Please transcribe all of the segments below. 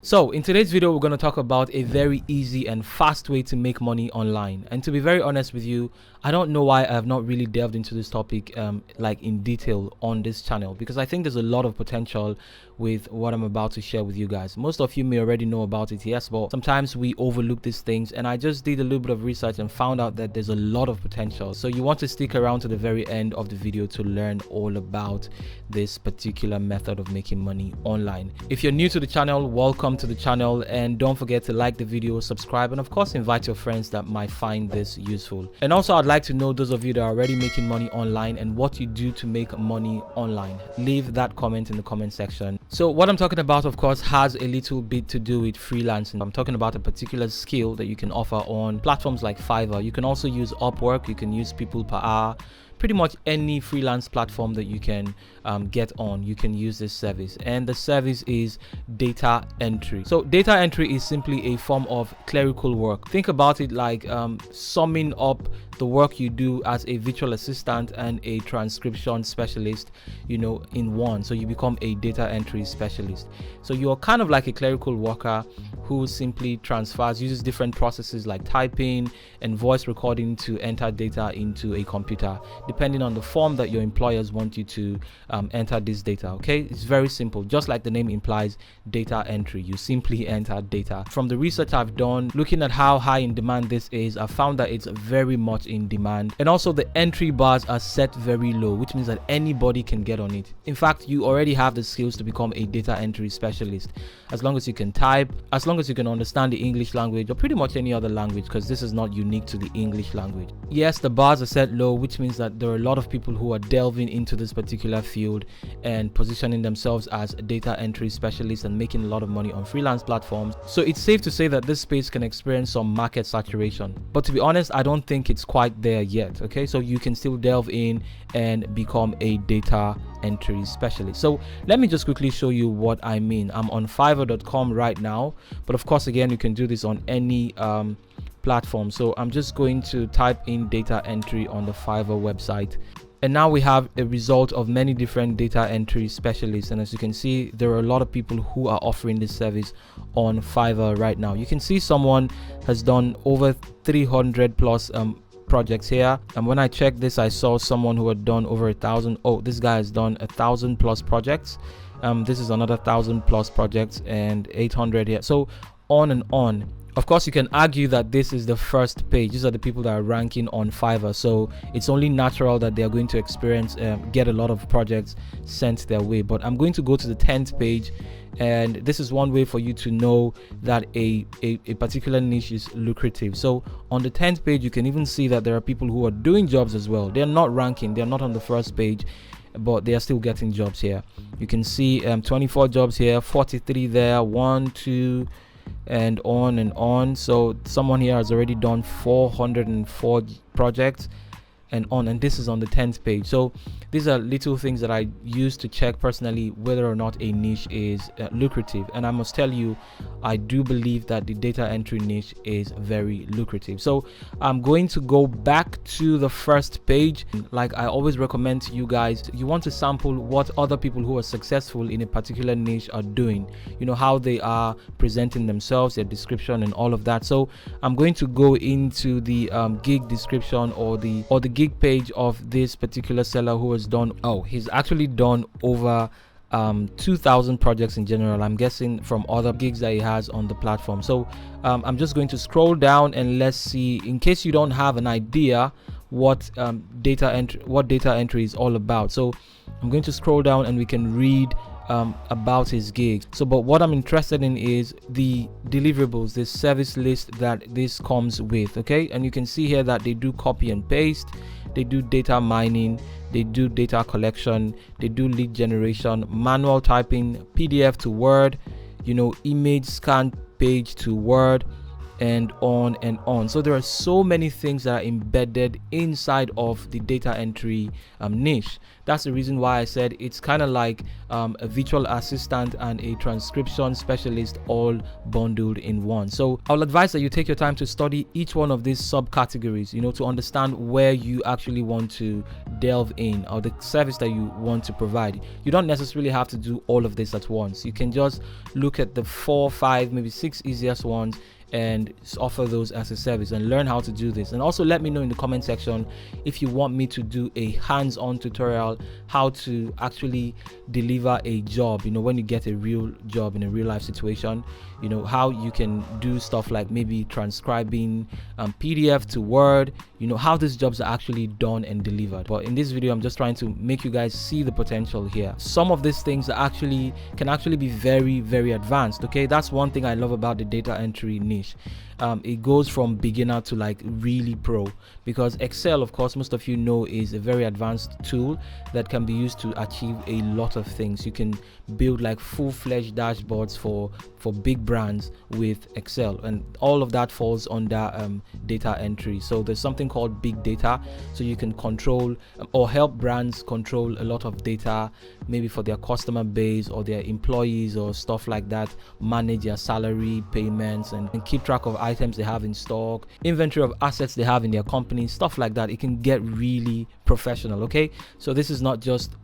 So in today's video, we're going to talk about a very easy and fast way to make money online. And to be very honest with you, I don't know why I have not really delved into this topic like in detail on this channel, because I think there's a lot of potential with what I'm about to share with you guys. Most of you may already know about it, yes, but sometimes we overlook these things, and I just did a little bit of research and found out that there's a lot of potential. So you want to stick around to the very end of the video to learn all about this particular method of making money online. If you're new to the channel, welcome to the channel, and don't forget to like the video, subscribe, and of course invite your friends that might find this useful. And also, I'd like to know those of you that are already making money online and what you do to make money online. Leave that comment in the comment section. So what I'm talking about, of course, has a little bit to do with freelancing. I'm talking about a particular skill that you can offer on platforms like Fiverr. You can also use Upwork, you can use People Per Hour. Pretty much any freelance platform that you can get on, you can use this service, and the service is data entry. So data entry is simply a form of clerical work. Think about it like summing up the work you do as a virtual assistant and a transcription specialist, in one. So you become a data entry specialist. So you're kind of like a clerical worker who simply uses different processes like typing and voice recording to enter data into a computer, depending on the form that your employers want you to enter this data. Okay, it's very simple, just like the name implies, data entry. You simply enter data. From the research I've done, looking at how high in demand this is, I found that it's very much in demand, and also the entry bars are set very low, which means that anybody can get on it. In fact, you already have the skills to become a data entry specialist, as long as you can type, as long as you can understand the English language or pretty much any other language, because this is not unique to the English language. Yes, the bars are set low, which means that there are a lot of people who are delving into this particular field and positioning themselves as data entry specialists and making a lot of money on freelance platforms. So it's safe to say that this space can experience some market saturation, but to be honest, I don't think it's quite there yet. Okay, so you can still delve in and become a data entry specialist. So let me just quickly show you what I mean. I'm on fiverr.com right now, but of course, again, you can do this on any platform. So I'm just going to type in data entry on the Fiverr website, and now we have a result of many different data entry specialists. And as you can see, there are a lot of people who are offering this service on Fiverr right now. You can see someone has done over 300 plus projects here, and when I checked this, I saw someone who had done over 1,000. Oh, this guy has done 1,000 plus projects. This is another 1,000 plus projects, and 800 here, so on and on. Of course, you can argue that this is the first page. These are the people that are ranking on Fiverr, so it's only natural that they are going to get a lot of projects sent their way. But I'm going to go to the 10th page, and this is one way for you to know that a particular niche is lucrative. So on the 10th page, you can even see that there are people who are doing jobs as well. They're not ranking, they're not on the first page, but they are still getting jobs here. You can see 24 jobs here, 43 there, 1, 2, and on and on. So someone here has already done 404 projects and on, and this is on the 10th page. So these are little things that I use to check personally whether or not a niche is lucrative, and I must tell you, I do believe that the data entry niche is very lucrative. So I'm going to go back to the first page. Like I always recommend to you guys, you want to sample what other people who are successful in a particular niche are doing, how they are presenting themselves, their description and all of that. So I'm going to go into the gig description or the gig page of this particular seller who has done, he's actually done over 2,000 projects in general, I'm guessing, from other gigs that he has on the platform. So I'm just going to scroll down and let's see, in case you don't have an idea what data entry is all about. So I'm going to scroll down and we can read about his gigs. So but what I'm interested in is the deliverables, this service list that this comes with. Okay, and you can see here that they do copy and paste, they do data mining, they do data collection, they do lead generation, manual typing, PDF to Word, image scan page to Word, and on and on. So there are so many things that are embedded inside of the data entry niche. That's the reason why I said it's kind of like a virtual assistant and a transcription specialist all bundled in one. So I'll advise that you take your time to study each one of these subcategories, you know, to understand where you actually want to delve in, or the service that you want to provide. You don't necessarily have to do all of this at once. You can just look at the 4, 5, maybe 6 easiest ones and offer those as a service and learn how to do this. And also let me know in the comment section if you want me to do a hands-on tutorial how to actually deliver a job, you know, when you get a real job in a real life situation, you know, how you can do stuff like maybe transcribing PDF to Word, you know, how these jobs are actually done and delivered. But in this video I'm just trying to make you guys see the potential here. Some of these things are can actually be very, very advanced. Okay, that's one thing I love about the data entry niche. It goes from beginner to like really pro, because Excel, of course, most of you know, is a very advanced tool that can be used to achieve a lot of things. You can build like full-fledged dashboards for big brands with Excel, and all of that falls under data entry. So there's something called big data, so you can control or help brands control a lot of data, maybe for their customer base or their employees or stuff like that, manage their salary payments and keep track of items they have in stock, inventory of assets they have in their company, stuff like that. It can get really professional. Okay, so this is not just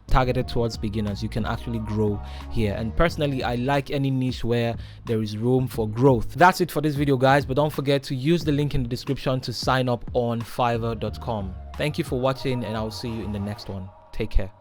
targeted towards beginners. You can actually grow here, and personally I like any niche where there is room for growth. That's it for this video, guys, but don't forget to use the link in the description to sign up on fiverr.com. Thank you for watching, and I'll see you in the next one. Take care.